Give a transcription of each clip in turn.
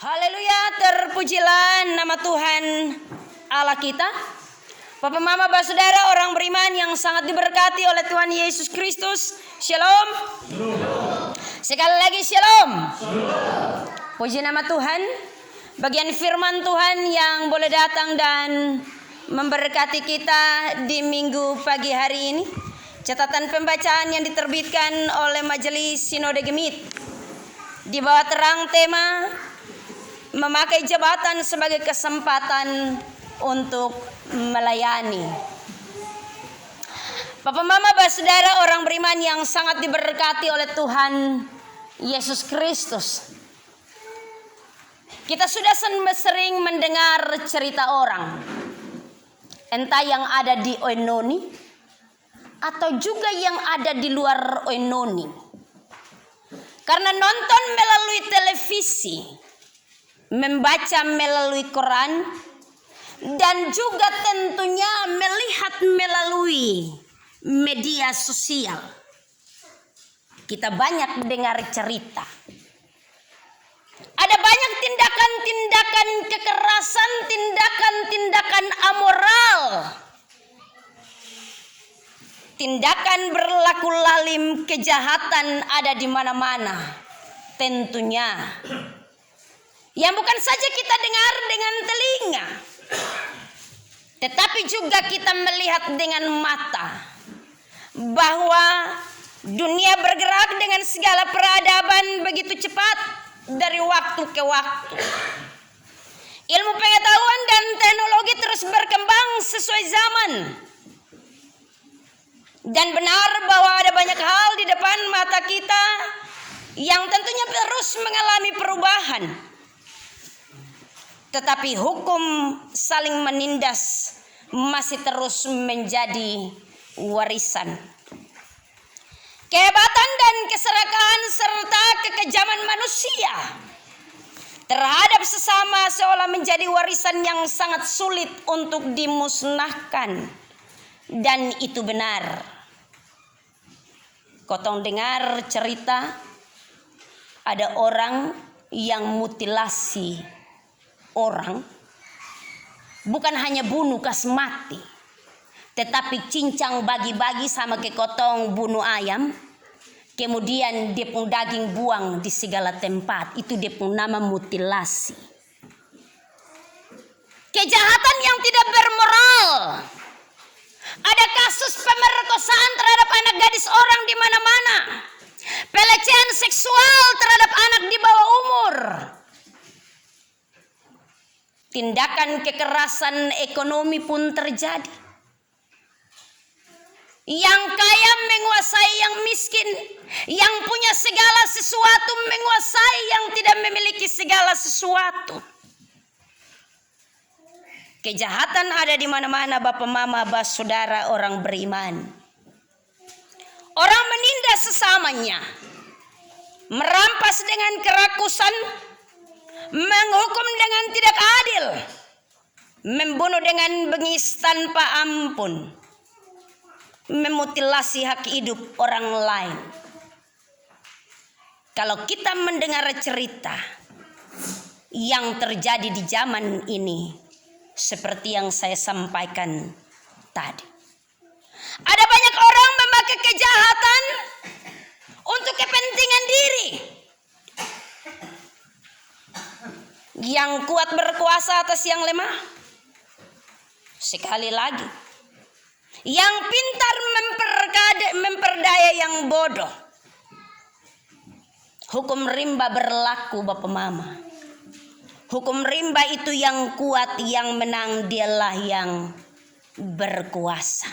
Haleluya, terpujilah nama Tuhan Allah kita. Bapak mama saudara orang beriman yang sangat diberkati oleh Tuhan Yesus Kristus. Shalom. Sekali lagi shalom. Puji nama Tuhan. Bagian firman Tuhan yang boleh datang dan memberkati kita di minggu pagi hari ini. Catatan pembacaan yang diterbitkan oleh Majelis Sinode Gemit di bawah terang tema memakai jabatan sebagai kesempatan untuk melayani. Bapak mama saudara orang beriman yang sangat diberkati oleh Tuhan Yesus Kristus. Kita sudah sering mendengar cerita orang, entah yang ada di Oenoni atau juga yang ada di luar Oenoni. Karena nonton melalui televisi, membaca melalui koran, dan juga tentunya melihat melalui media sosial. Kita banyak dengar cerita. Ada banyak tindakan-tindakan kekerasan, tindakan-tindakan amoral, tindakan berlaku lalim, kejahatan ada di mana-mana. Tentunya yang bukan saja kita dengar dengan telinga, tetapi juga kita melihat dengan mata, bahwa dunia bergerak dengan segala peradaban begitu cepat dari waktu ke waktu. Ilmu pengetahuan dan teknologi terus berkembang sesuai zaman. Dan benar bahwa ada banyak hal di depan mata kita yang tentunya terus mengalami perubahan. Tetapi hukum saling menindas masih terus menjadi warisan. Kehebatan dan keserakahan serta kekejaman manusia terhadap sesama seolah menjadi warisan yang sangat sulit untuk dimusnahkan. Dan itu benar. Kotong dengar cerita ada orang yang mutilasi orang, bukan hanya bunuh kas mati, tetapi cincang bagi-bagi sama ke kotong bunuh ayam, kemudian dia pun daging buang di segala tempat. Itu dia pun nama mutilasi. Kejahatan yang tidak bermoral. Ada kasus pemerkosaan terhadap anak gadis orang di mana-mana. Pelecehan seksual terhadap anak di bawah umur. Tindakan kekerasan ekonomi pun terjadi. Yang kaya menguasai yang miskin, yang punya segala sesuatu menguasai yang tidak memiliki segala sesuatu. Kejahatan ada di mana-mana bapak mama saudara orang beriman. Orang menindas sesamanya, merampas dengan kerakusan, menghukum dengan tidak adil, membunuh dengan bengis tanpa ampun, memutilasi hak hidup orang lain. Kalau kita mendengar cerita yang terjadi di zaman ini, seperti yang saya sampaikan tadi, ada banyak orang memakai kejahatan untuk kepentingan diri. Yang kuat berkuasa atas yang lemah. Sekali lagi, yang pintar memperdaya yang bodoh. Hukum rimba berlaku bapak mama. Hukum rimba itu yang kuat, yang menang, dialah yang berkuasa.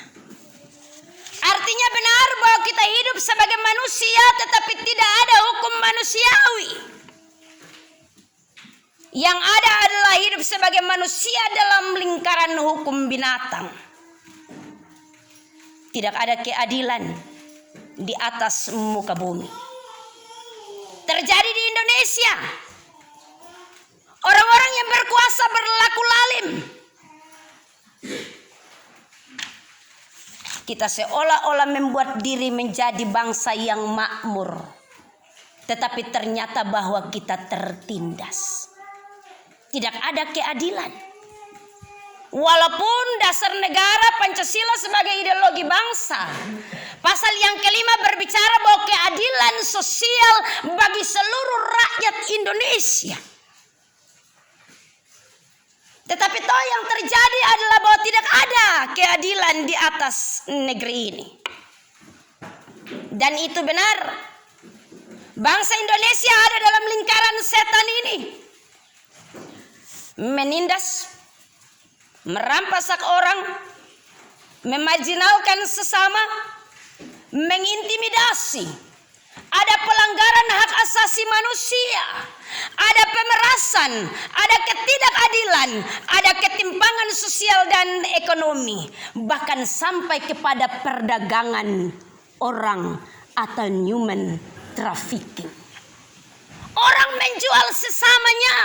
Artinya benar bahwa kita hidup sebagai manusia, tetapi tidak ada hukum manusiawi. Yang ada adalah hidup sebagai manusia dalam lingkaran hukum binatang. Tidak ada keadilan di atas muka bumi. Terjadi di Indonesia. Orang-orang yang berkuasa berlaku lalim. Kita seolah-olah membuat diri menjadi bangsa yang makmur. Tetapi ternyata bahwa kita tertindas. tidak ada keadilan. Walaupun dasar negara Pancasila sebagai ideologi bangsa, pasal yang kelima berbicara bahwa keadilan sosial bagi seluruh rakyat Indonesia. Tetapi toh yang terjadi adalah bahwa tidak ada keadilan di atas negeri ini. Dan itu benar. Bangsa Indonesia ada dalam lingkaran setan ini. Menindas, merampas hak orang, memarginalkan sesama, mengintimidasi. Ada pelanggaran hak asasi manusia, ada pemerasan, ada ketidakadilan, ada ketimpangan sosial dan ekonomi, bahkan sampai kepada perdagangan orang atau human trafficking. Orang menjual sesamanya.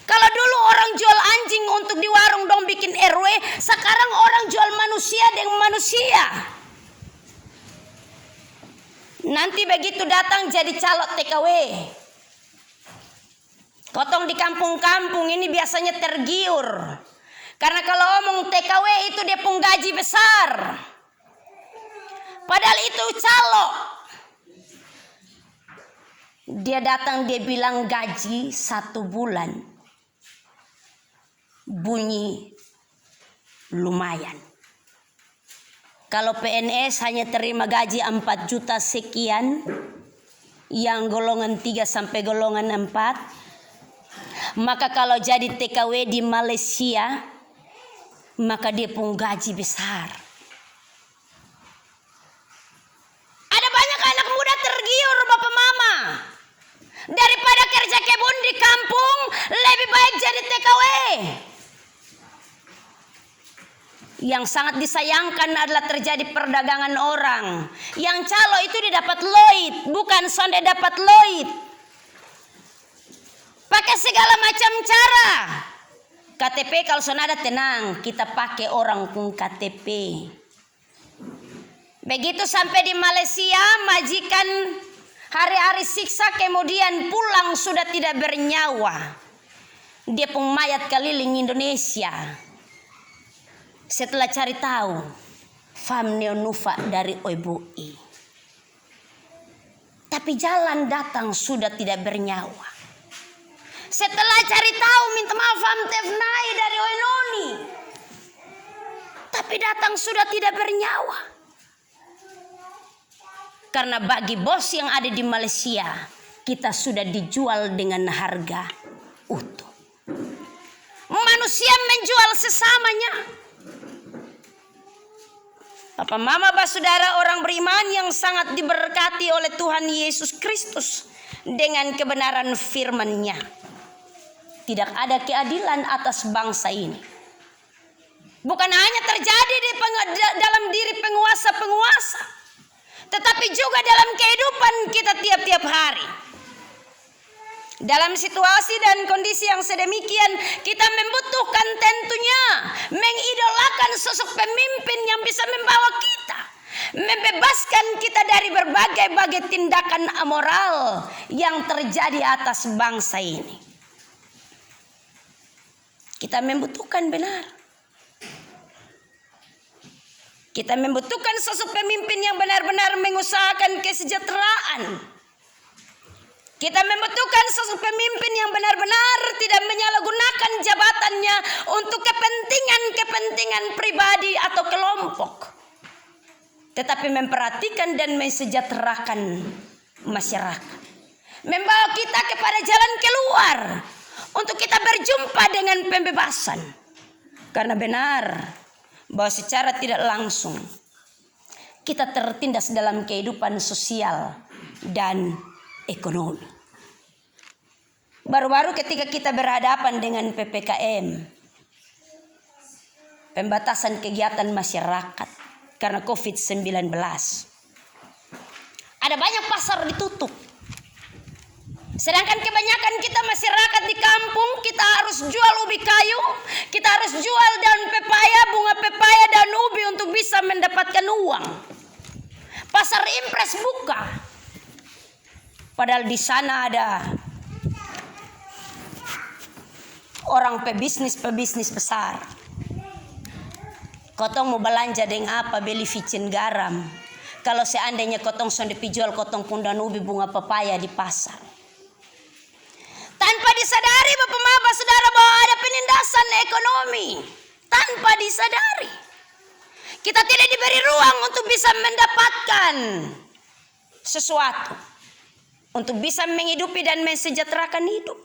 Kalau dulu orang jual anjing untuk di warung dong bikin RW, sekarang orang jual manusia dengan manusia. Nanti begitu datang jadi calo TKW. Kotong di kampung-kampung ini biasanya tergiur. Karena kalau omong TKW itu dia pun gaji besar. Padahal itu calo. Dia datang dia bilang gaji 1 bulan. Bunyi lumayan. Kalau PNS hanya terima gaji 4 juta sekian, yang golongan 3 sampai golongan 4, maka kalau jadi TKW di Malaysia, maka dia pun gaji besar. Ada banyak anak muda tergiur bapak mama. Daripada kerja kebun di kampung, lebih baik jadi TKW. Yang sangat disayangkan adalah terjadi perdagangan orang. Yang calo itu didapat loid, bukan sonde dapat loid. Pakai segala macam cara. KTP kalau sonada tenang, kita pakai orang pun KTP. Begitu sampai di Malaysia, majikan hari-hari siksa kemudian pulang sudah tidak bernyawa. Dia pun mayat keliling Indonesia. Setelah cari tahu, fam neonufa dari OIBUI. Tapi jalan datang sudah tidak bernyawa. Setelah cari tahu, minta maaf fam tefnai dari Oinoni. Tapi datang sudah tidak bernyawa. Karena bagi bos yang ada di Malaysia, kita sudah dijual dengan harga utuh. Manusia menjual sesamanya. Bapak mama saudara orang beriman yang sangat diberkati oleh Tuhan Yesus Kristus dengan kebenaran firman-Nya. Tidak ada keadilan atas bangsa ini. Bukan hanya terjadi dalam diri penguasa-penguasa, tetapi juga dalam kehidupan kita tiap-tiap hari. Dalam situasi dan kondisi yang sedemikian, kita membutuhkan tentunya mengidolakan sosok pemimpin yang bisa membawa kita, membebaskan kita dari berbagai-bagai tindakan amoral yang terjadi atas bangsa ini. Kita membutuhkan benar. Kita membutuhkan sosok pemimpin yang benar-benar mengusahakan kesejahteraan. Kita membutuhkan sosok pemimpin yang benar-benar tidak menyalahgunakan jabatannya untuk kepentingan pribadi atau kelompok. Tetapi memperhatikan dan mensejahterakan masyarakat. Membawa kita kepada jalan keluar untuk kita berjumpa dengan pembebasan. Karena benar bahwa secara tidak langsung kita tertindas dalam kehidupan sosial dan ekonomi. Baru-baru ketika kita berhadapan dengan PPKM, pembatasan kegiatan masyarakat karena COVID-19, ada banyak pasar ditutup. Sedangkan kebanyakan kita masyarakat di kampung, kita harus jual ubi kayu, kita harus jual daun pepaya, bunga pepaya, dan ubi untuk bisa mendapatkan uang. Pasar impres buka. Padahal di sana ada orang pebisnis besar. Kotong mau belanja dengan apa? Beli vicin garam. Kalau seandainya kotong sudah dijual kotong pundan ubi bunga pepaya di pasar. Tanpa disadari Bapak Mama Saudara bahwa ada penindasan ekonomi. Tanpa disadari. Kita tidak diberi ruang untuk bisa mendapatkan sesuatu. Untuk bisa menghidupi dan mensejahterakan hidup.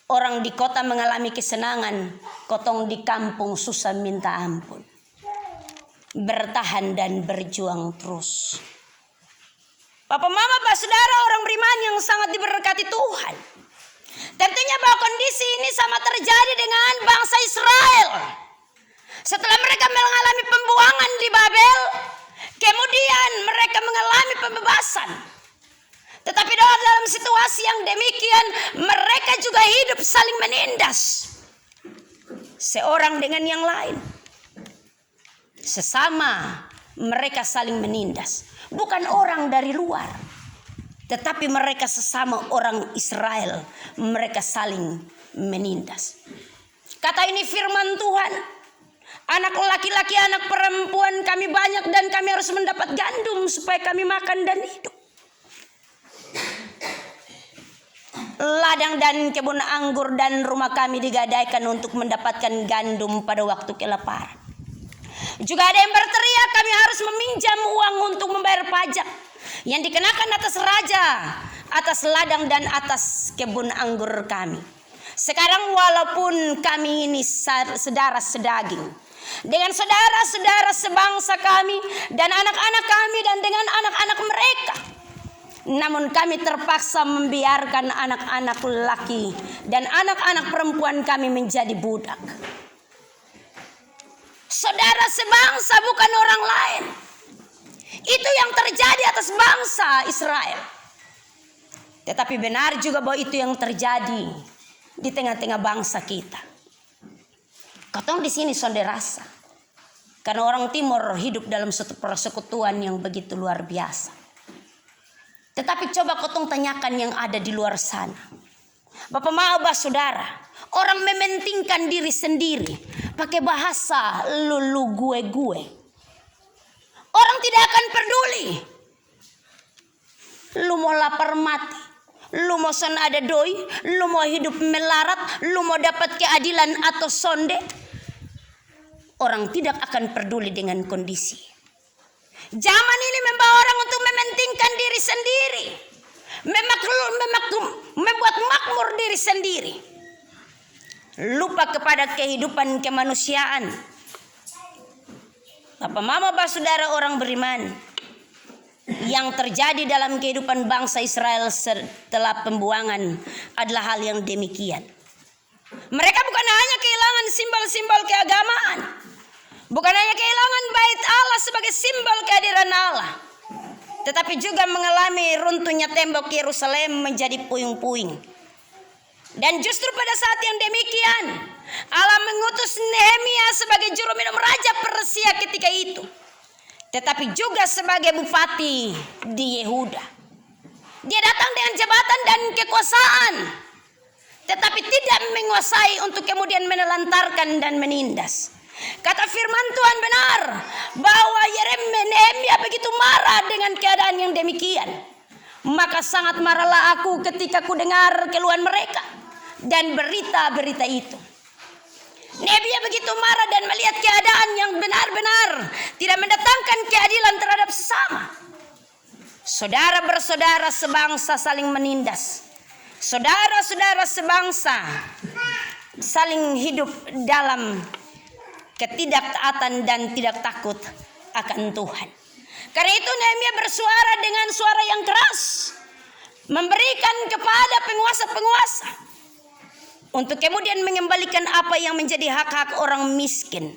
Orang di kota mengalami kesenangan. Kotong di kampung susah minta ampun. Bertahan dan berjuang terus. Bapak Mama Saudara orang beriman yang sangat diberkati Tuhan. Tentunya bahwa kondisi ini sama terjadi dengan bangsa Israel. Setelah mereka mengalami pembuangan di Babel, kemudian mereka mengalami pembebasan. Tetapi dalam situasi yang demikian, mereka juga hidup saling menindas. Seorang dengan yang lain. Sesama mereka saling menindas. Bukan orang dari luar. Tetapi mereka sesama orang Israel. Mereka saling menindas. Kata ini firman Tuhan. Anak laki-laki, anak perempuan kami banyak dan kami harus mendapat gandum supaya kami makan dan hidup. Ladang dan kebun anggur dan rumah kami digadaikan untuk mendapatkan gandum pada waktu kelaparan. Juga ada yang berteriak kami harus meminjam uang untuk membayar pajak yang dikenakan atas raja, atas ladang dan atas kebun anggur kami. Sekarang walaupun kami ini saudara sedaging, dengan saudara-saudara sebangsa kami dan anak-anak kami dan dengan anak-anak mereka, namun kami terpaksa membiarkan anak-anak laki dan anak-anak perempuan kami menjadi budak. Saudara sebangsa bukan orang lain. Itu yang terjadi atas bangsa Israel. Tetapi benar juga bahwa itu yang terjadi di tengah-tengah bangsa kita. Kotong di sini sonde rasa. Karena orang timur hidup dalam suatu persekutuan yang begitu luar biasa. Tetapi coba kotong tanyakan yang ada di luar sana. Bapak Mama Saudara, orang mementingkan diri sendiri pakai bahasa lu gue. Orang tidak akan peduli. Lu mau lapar mati, lu mau son ada doi, lu mau hidup melarat, lu mau dapat keadilan atau sonde. Orang tidak akan peduli dengan kondisi. Zaman ini membawa orang untuk mementingkan diri sendiri. Membuat makmur diri sendiri. Lupa kepada kehidupan kemanusiaan. Bapak Mama Saudara orang beriman, yang terjadi dalam kehidupan bangsa Israel setelah pembuangan adalah hal yang demikian. Mereka bukan hanya kehilangan simbol-simbol keagamaan, bukan hanya kehilangan bait Allah sebagai simbol kehadiran Allah, tetapi juga mengalami runtuhnya tembok Yerusalem menjadi puing-puing. Dan justru pada saat yang demikian, Allah mengutus Nehemia sebagai juru minum raja Persia ketika itu, tetapi juga sebagai bupati di Yehuda. Dia datang dengan jabatan dan kekuasaan, tetapi tidak menguasai untuk kemudian menelantarkan dan menindas. Kata firman Tuhan benar bahwa Nehemia begitu marah dengan keadaan yang demikian. Maka sangat marahlah aku ketika ku dengar keluhan mereka dan berita-berita itu. Nehemia begitu marah dan melihat keadaan yang benar-benar tidak mendatangkan keadilan terhadap sesama. Saudara bersaudara sebangsa saling menindas. Saudara-saudara sebangsa saling hidup dalam ketidaktaatan dan tidak takut akan Tuhan. Karena itu Nehemia bersuara dengan suara yang keras, memberikan kepada penguasa-penguasa untuk kemudian mengembalikan apa yang menjadi hak-hak orang miskin,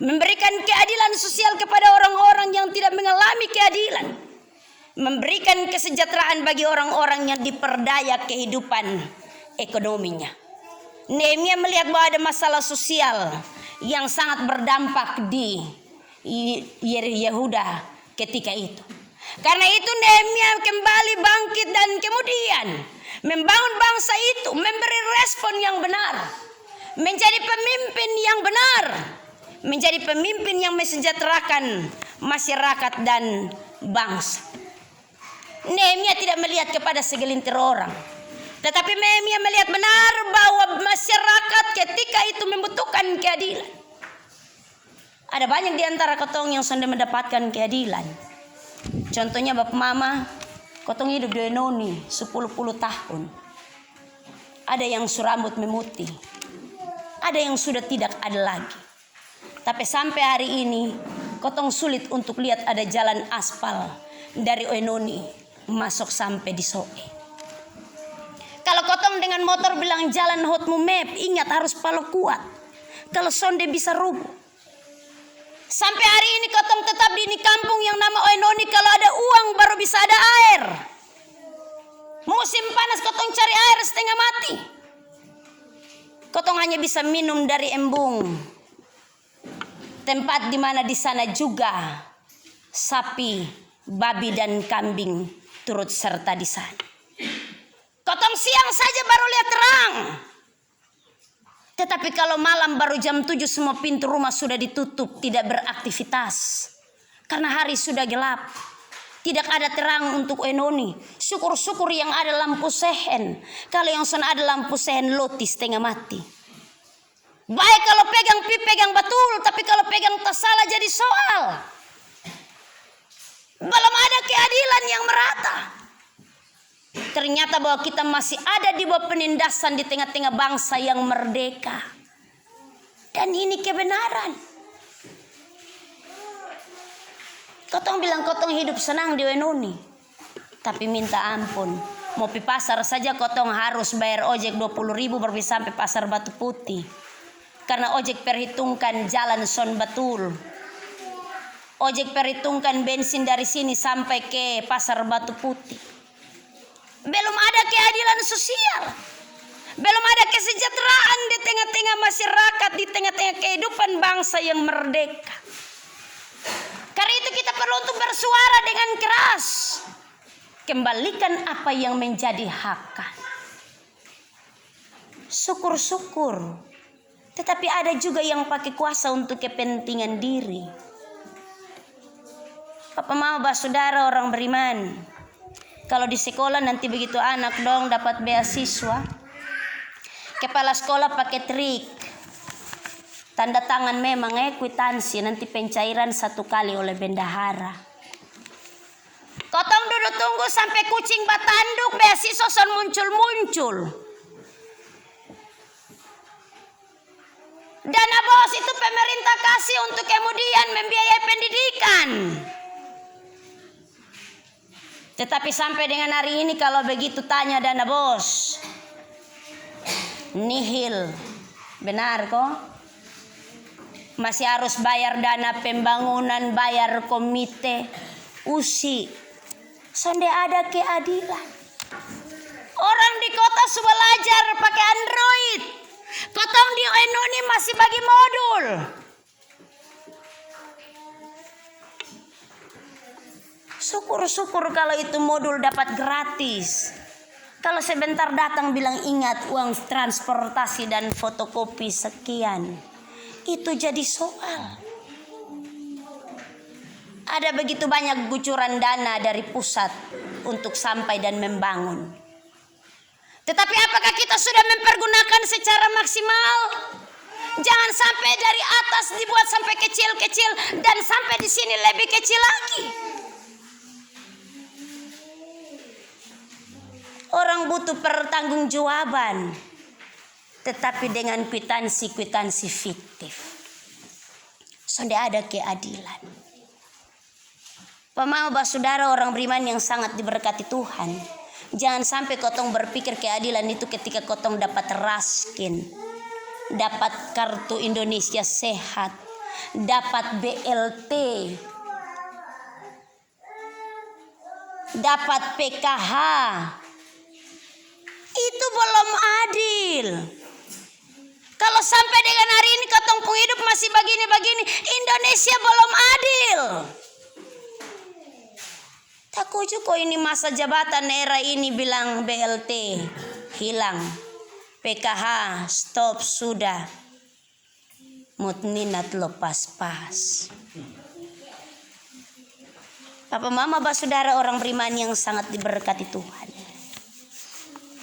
memberikan keadilan sosial kepada orang-orang yang tidak mengalami keadilan, memberikan kesejahteraan bagi orang-orang yang diperdaya kehidupan ekonominya. Nehemia melihat bahwa ada masalah sosial yang sangat berdampak di Yehuda ketika itu. Karena itu Nehemia kembali bangkit dan kemudian membangun bangsa itu, memberi merespon yang benar, menjadi pemimpin yang benar, menjadi pemimpin yang mesejahterakan masyarakat dan bangsa. Nehemia tidak melihat kepada segelintir orang, tetapi Nehemia melihat benar bahwa masyarakat ketika itu membutuhkan keadilan. Ada banyak di antara kotong yang sudah mendapatkan keadilan. Contohnya Bapak Mama, kotong hidup di Enoni 10 tahun. Ada yang surambut memutih, ada yang sudah tidak ada lagi. Tapi sampai hari ini kotong sulit untuk lihat ada jalan aspal dari Enoni masuk sampai di Soe. Kalau kotong dengan motor bilang jalan hotmu map, ingat harus palo kuat. Kalau sonde bisa rubuh. Sampai hari ini kotong tetap di ini kampung yang nama Enoni, kalau ada uang baru bisa ada air. Musim panas kotong cari air setengah mati. Kotong hanya bisa minum dari embung. Tempat di mana di sana juga sapi, babi dan kambing turut serta di sana. Kotong siang saja baru lihat terang. Tetapi kalau malam baru jam 7 semua pintu rumah sudah ditutup, tidak beraktivitas. Karena hari sudah gelap. Tidak ada terang untuk Enoni. Syukur-syukur yang ada lampu sehen. Kalau yang sana ada lampu sehen loti setengah mati. Baik kalau pegang betul, tapi kalau pegang tak salah jadi soal. Belum ada keadilan yang merata. Ternyata bahwa kita masih ada di bawah penindasan di tengah-tengah bangsa yang merdeka. Dan ini kebenaran. Kotong bilang kotong hidup senang di Enoni. Tapi minta ampun. Mau pi pasar saja kotong harus bayar ojek 20.000 baru bisa sampai pasar Batu Putih. Karena ojek perhitungkan jalan son betul. Ojek perhitungkan bensin dari sini sampai ke pasar Batu Putih. Belum ada keadilan sosial. Belum ada kesejahteraan di tengah-tengah masyarakat, di tengah-tengah kehidupan bangsa yang merdeka. Karena itu kita perlu untuk bersuara dengan keras. Kembalikan apa yang menjadi hak. Syukur-syukur. Tetapi ada juga yang pakai kuasa untuk kepentingan diri. Papa Mama Saudara orang beriman. Kalau di sekolah nanti begitu anak dong dapat beasiswa, kepala sekolah pakai trik. Tanda tangan memang kwitansi, nanti pencairan 1 kali oleh bendahara. Kotong duduk tunggu sampai kucing batanduk, beasiswa son muncul-muncul. Dana bos itu pemerintah kasih untuk kemudian membiayai pendidikan. Tetapi sampai dengan hari ini kalau begitu tanya dana bos, nihil. Benar kok? Masih harus bayar dana pembangunan, bayar komite, usi. Sonde ada keadilan. Orang di kota sudah belajar pakai Android. Kotong di Enoni masih bagi modul. Syukur-syukur kalau itu modul dapat gratis. Kalau sebentar datang bilang ingat uang transportasi dan fotokopi sekian. Itu jadi soal. Ada begitu banyak gucuran dana dari pusat untuk sampai dan membangun. Tetapi apakah kita sudah mempergunakan secara maksimal? Jangan sampai dari atas dibuat sampai kecil-kecil dan sampai di sini lebih kecil lagi. Orang butuh pertanggungjawaban, tetapi dengan kwitansi-kwitansi fiktif. Sudah ada keadilan. Pemaham saudara orang beriman yang sangat diberkati Tuhan. Jangan sampai kotong berpikir keadilan itu ketika kotong dapat raskin, dapat kartu Indonesia sehat, dapat BLT, dapat PKH. Itu belum adil. Kalau sampai dengan hari ini kotong pun hidup masih begini-begini, Indonesia belum adil. Takut kok ini masa jabatan era ini bilang BLT hilang. PKH stop sudah. Mutninat lepas pas. Papa mama saudara orang beriman yang sangat diberkati Tuhan.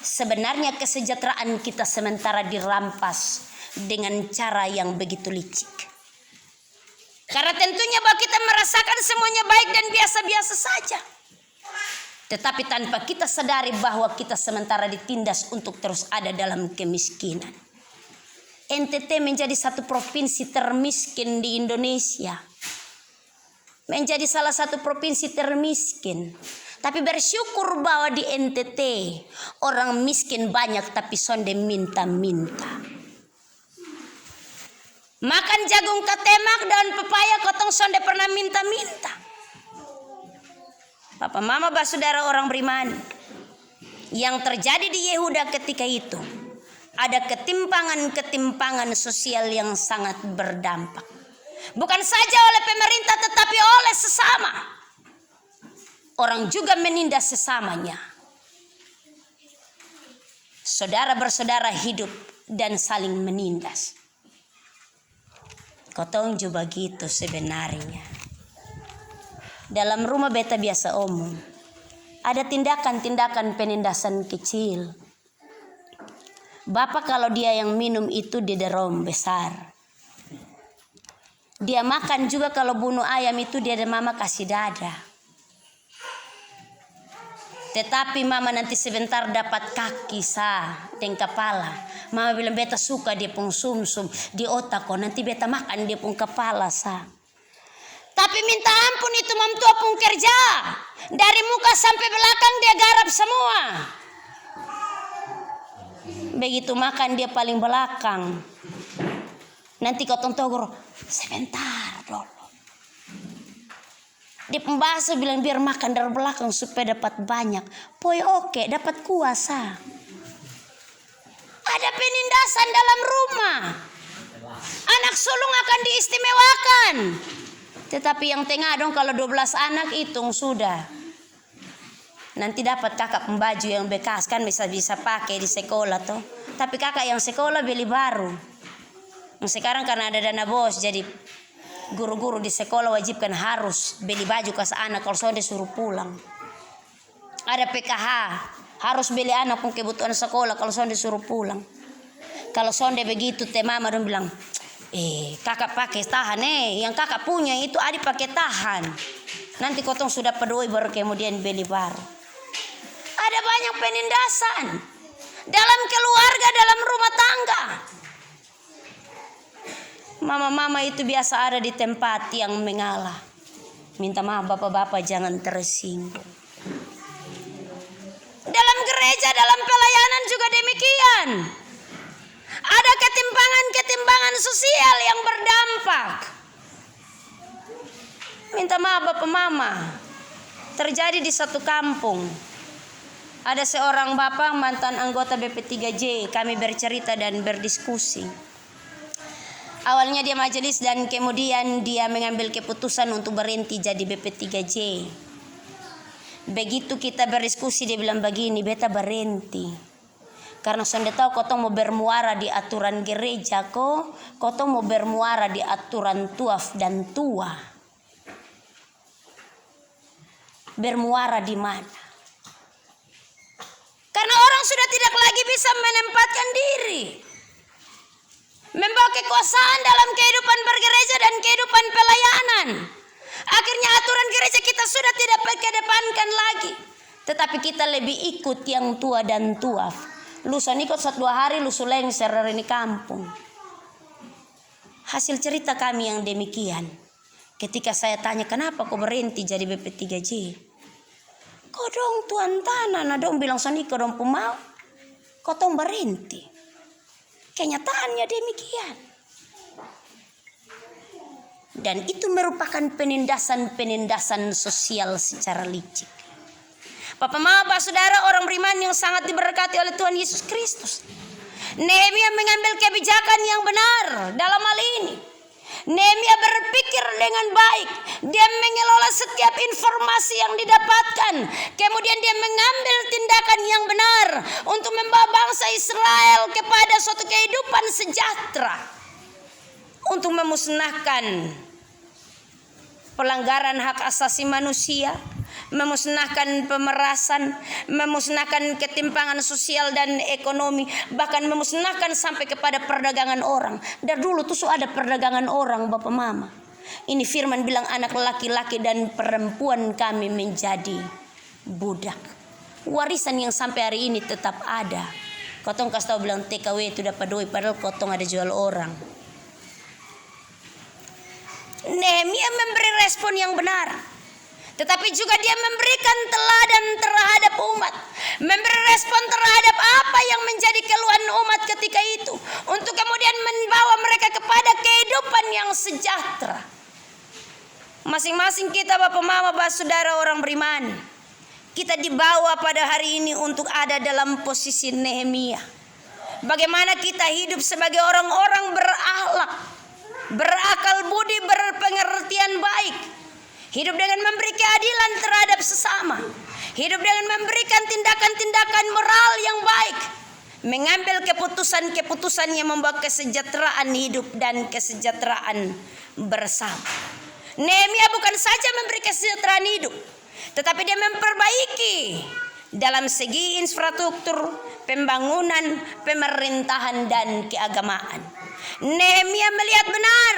Sebenarnya kesejahteraan kita sementara dirampas dengan cara yang begitu licik. Karena tentunya bahwa kita merasakan semuanya baik dan biasa-biasa saja. Tetapi tanpa kita sadari bahwa kita sementara ditindas untuk terus ada dalam kemiskinan. NTT menjadi satu provinsi termiskin di Indonesia. Menjadi salah satu provinsi termiskin. Tapi bersyukur bahwa di NTT orang miskin banyak tapi sonde minta-minta. Makan jagung ketemak dan pepaya kotong sonde pernah minta-minta. Papa mama saudara orang beriman, yang terjadi di Yehuda ketika itu ada ketimpangan-ketimpangan sosial yang sangat berdampak. Bukan saja oleh pemerintah tetapi oleh sesama. Orang juga menindas sesamanya. Saudara bersaudara hidup dan saling menindas. Kotong juga gitu sebenarnya. Dalam rumah beta biasa omong, ada tindakan-tindakan penindasan kecil. Bapak kalau dia yang minum itu di derom besar. Dia makan juga kalau bunuh ayam itu dia dan mama kasih dada. Tetapi mama nanti sebentar dapat kaki sah dan kepala. Mama bilang beta suka dia pun sumsum di otak kok nanti beta makan dia pun kepala sah. Tapi minta ampun itu mamtua pun kerja. Dari muka sampai belakang dia garap semua. Begitu makan dia paling belakang. Nanti kotong togor sebentar dulu. Dia pembahasa bilang biar makan dari belakang supaya dapat banyak. Poi oke dapat kuasa. Ada penindasan dalam rumah. Anak sulung akan diistimewakan. Tetapi yang tengah dong kalau 12 anak hitung sudah. Nanti dapat kakak pembaju yang bekas kan bisa pakai di sekolah tuh. Tapi kakak yang sekolah beli baru. Sekarang karena ada dana bos jadi guru-guru di sekolah wajibkan harus beli baju ke anak kalau sonde suruh pulang. Ada PKH harus beli anak pun kebutuhan sekolah kalau sonde suruh pulang. Kalau sonde begitu teh mama dong bilang kakak pakai tahan yang kakak punya itu adik pakai tahan. Nanti kotong sudah peduli baru kemudian beli baru. Ada banyak penindasan dalam keluarga, dalam rumah tangga. Mama-mama itu biasa ada di tempat yang mengalah. Minta maaf bapak-bapak jangan tersinggung. Dalam gereja, dalam pelayanan juga demikian. Ada ketimpangan-ketimpangan sosial yang berdampak. Minta maaf bapak mama. Terjadi di satu kampung. Ada seorang bapak mantan anggota BP3J. Kami bercerita dan berdiskusi. Awalnya dia majelis dan kemudian dia mengambil keputusan untuk berhenti jadi BP3J. Begitu kita berdiskusi dia bilang begini, beta berhenti. Karena sudah tahu kotong mau bermuara di aturan gereja kotong mau bermuara di aturan tuaf dan tua. Bermuara di mana? Karena orang sudah tidak lagi bisa menempatkan diri. Membawa kekuasaan dalam kehidupan bergereja dan kehidupan pelayanan. Akhirnya aturan gereja kita sudah tidak kedepankan lagi. Tetapi kita lebih ikut yang tua dan tuaf. Lusa ikut 1-2 hari lusu lengser dari ini kampung. Hasil cerita kami yang demikian. Ketika saya tanya kenapa kau berhenti jadi BP3J? Kau dong tuan tanah. Nah dong bilang sani kau dong pemau. Kau dong berhenti. Kenyataannya demikian. Dan itu merupakan penindasan-penindasan sosial secara licik. Bapak mama saudara orang beriman yang sangat diberkati oleh Tuhan Yesus Kristus. Nehemia mengambil kebijakan yang benar dalam hal ini. Nehemia berpikir dengan baik. Dia mengelola setiap informasi yang didapatkan. Kemudian dia mengambil tindakan yang benar untuk membawa bangsa Israel kepada suatu kehidupan sejahtera. Untuk memusnahkan pelanggaran hak asasi manusia, memusnahkan pemerasan, memusnahkan ketimpangan sosial dan ekonomi, bahkan memusnahkan sampai kepada perdagangan orang. Dari dulu tuh ada perdagangan orang, Bapak Mama. Ini firman bilang anak laki-laki dan perempuan kami menjadi budak. Warisan yang sampai hari ini tetap ada. Kotong kasih tahu bilang TKW itu dapat doi, padahal kotong ada jual orang. Nehemia memberi respon yang benar, tetapi juga dia memberikan teladan terhadap umat, memberi respon terhadap apa yang menjadi keluhan umat ketika itu, untuk kemudian membawa mereka kepada kehidupan yang sejahtera. Masing-masing kita, Bapak Mama, Saudara orang beriman, kita dibawa pada hari ini untuk ada dalam posisi Nehemia. Bagaimana kita hidup sebagai orang-orang berakhlak, berakal budi, berpengertian baik. Hidup dengan memberi keadilan terhadap sesama. Hidup dengan memberikan tindakan-tindakan moral yang baik. Mengambil keputusan-keputusan yang membawa kesejahteraan hidup dan kesejahteraan bersama. Nehemia bukan saja memberi kesejahteraan hidup, tetapi dia memperbaiki dalam segi infrastruktur, pembangunan, pemerintahan dan keagamaan. Nehemia melihat benar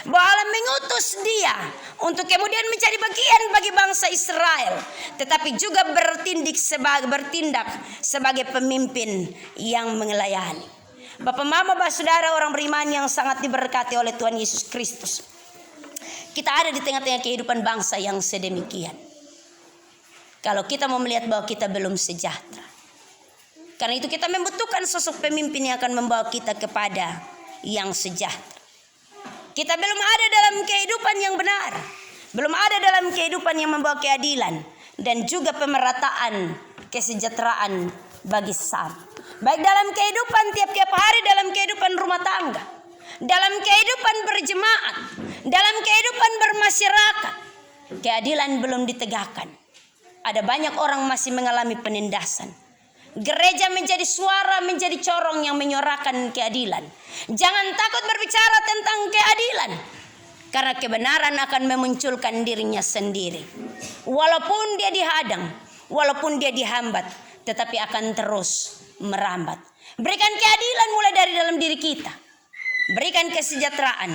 bahwa Allah mengutus dia untuk kemudian menjadi bagian bagi bangsa Israel, tetapi juga bertindak sebagai pemimpin yang melayani. Bapak Mama, Saudara orang beriman yang sangat diberkati oleh Tuhan Yesus Kristus, kita ada di tengah-tengah kehidupan bangsa yang sedemikian. Kalau kita mau melihat bahwa kita belum sejahtera, karena itu kita membutuhkan sosok pemimpin yang akan membawa kita kepada yang sejahtera. Kita belum ada dalam kehidupan yang benar, belum ada dalam kehidupan yang membawa keadilan dan juga pemerataan kesejahteraan bagi sesama. Baik dalam kehidupan tiap-tiap hari, dalam kehidupan rumah tangga, dalam kehidupan berjemaat, dalam kehidupan bermasyarakat, keadilan belum ditegakkan. Ada banyak orang masih mengalami penindasan. Gereja menjadi suara, menjadi corong yang menyuarakan keadilan. Jangan takut berbicara tentang keadilan, karena kebenaran akan memunculkan dirinya sendiri. Walaupun dia dihadang, walaupun dia dihambat, tetapi akan terus merambat. Berikan keadilan mulai dari dalam diri kita. Berikan kesejahteraan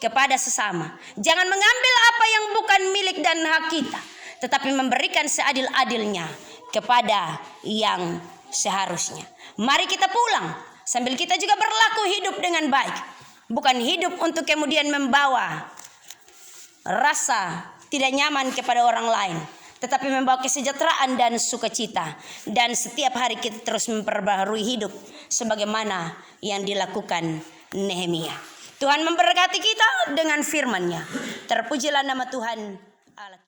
kepada sesama. Jangan mengambil apa yang bukan milik dan hak kita, tetapi memberikan seadil-adilnya kepada yang seharusnya. Mari kita pulang sambil kita juga berlaku hidup dengan baik. Bukan hidup untuk kemudian membawa rasa tidak nyaman kepada orang lain, tetapi membawa kesejahteraan dan sukacita. Dan setiap hari kita terus memperbaharui hidup sebagaimana yang dilakukan Nehemia. Tuhan memberkati kita dengan firman-Nya. Terpujilah nama Tuhan Allah.